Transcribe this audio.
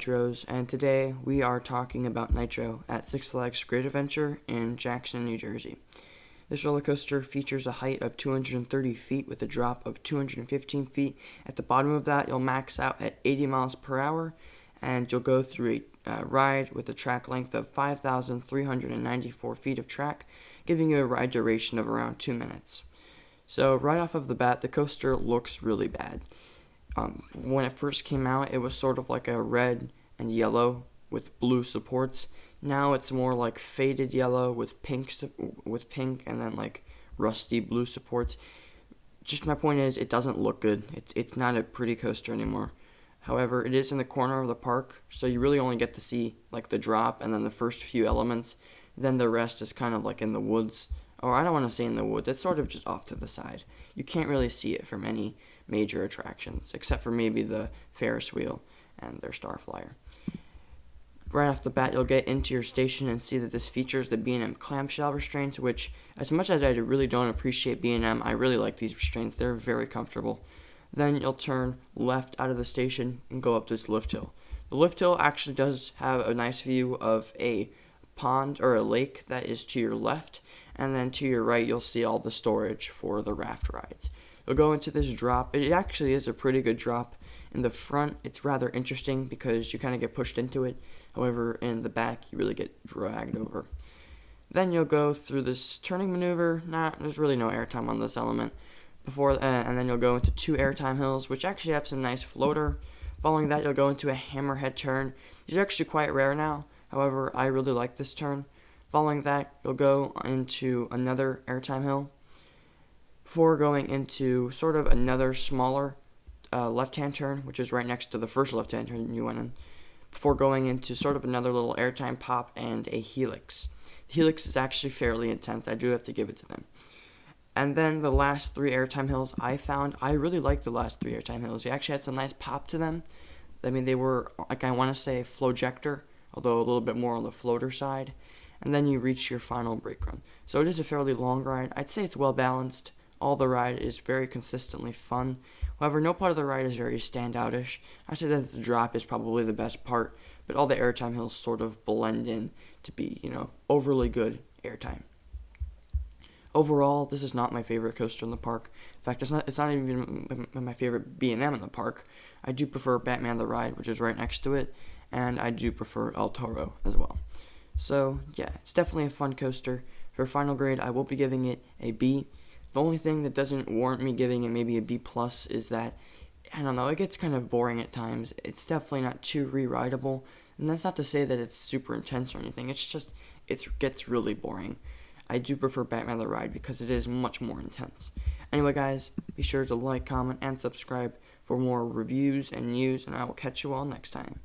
Nitros, and today we are talking about Nitro at Six Flags Great Adventure in Jackson, New Jersey. This roller coaster features a height of 230 feet with a drop of 215 feet. At the bottom of that, you'll max out at 80 miles per hour, and you'll go through a ride with a track length of 5,394 feet of track, giving you a ride duration of around 2 minutes. So right off of the bat, the coaster looks really bad. When it first came out, it was sort of like a red and yellow with blue supports. Now it's more like faded yellow with pink and then like rusty blue supports. Just my point is, it doesn't look good. It's not a pretty coaster anymore. However, it is in the corner of the park, so you really only get to see like the drop and then the first few elements. Then the rest is kind of like in the woods. Or I don't want to say in the woods, it's sort of just off to the side. You can't really see it from any major attractions, except for maybe the Ferris wheel and their Star Flyer. Right off the bat, you'll get into your station and see that this features the B&M clamshell restraints, which, as much as I really don't appreciate B&M, I really like these restraints. They're very comfortable. Then you'll turn left out of the station and go up this lift hill. The lift hill actually does have a nice view of a pond or a lake that is to your left, and then to your right you'll see all the storage for the raft rides. You'll go into this drop. It actually is a pretty good drop. In the front, it's rather interesting because you kind of get pushed into it. However, in the back, you really get dragged over. Then you'll go through this turning maneuver. There's really no airtime on this element. And then you'll go into 2 airtime hills, which actually have some nice floater. Following that, you'll go into a hammerhead turn. These are actually quite rare now. However, I really like this turn. Following that, you'll go into another airtime hill before going into sort of another smaller left-hand turn, which is right next to the first left-hand turn you went in, before going into sort of another little airtime pop and a helix. The helix is actually fairly intense. I do have to give it to them. And then the last 3 airtime hills I really liked the last 3 airtime hills. They actually had some nice pop to them. I mean, they were, like, I want to say flowjector, although a little bit more on the floater side. And then you reach your final brake run. So it is a fairly long ride. I'd say it's well balanced. All the ride is very consistently fun. However, no part of the ride is very standoutish. I'd say that the drop is probably the best part, but all the airtime hills sort of blend in to be, overly good airtime. Overall, this is not my favorite coaster in the park. In fact, it's not even my favorite B&M in the park. I do prefer Batman the Ride, which is right next to it, and I do prefer El Toro as well. So, yeah, it's definitely a fun coaster. For final grade, I will be giving it a B. The only thing that doesn't warrant me giving it maybe a B+ is that, I don't know, it gets kind of boring at times. It's definitely not too re-rideable, and that's not to say that it's super intense or anything. It's just, it gets really boring. I do prefer Batman the Ride because it is much more intense. Anyway, guys, be sure to like, comment, and subscribe for more reviews and news, and I will catch you all next time.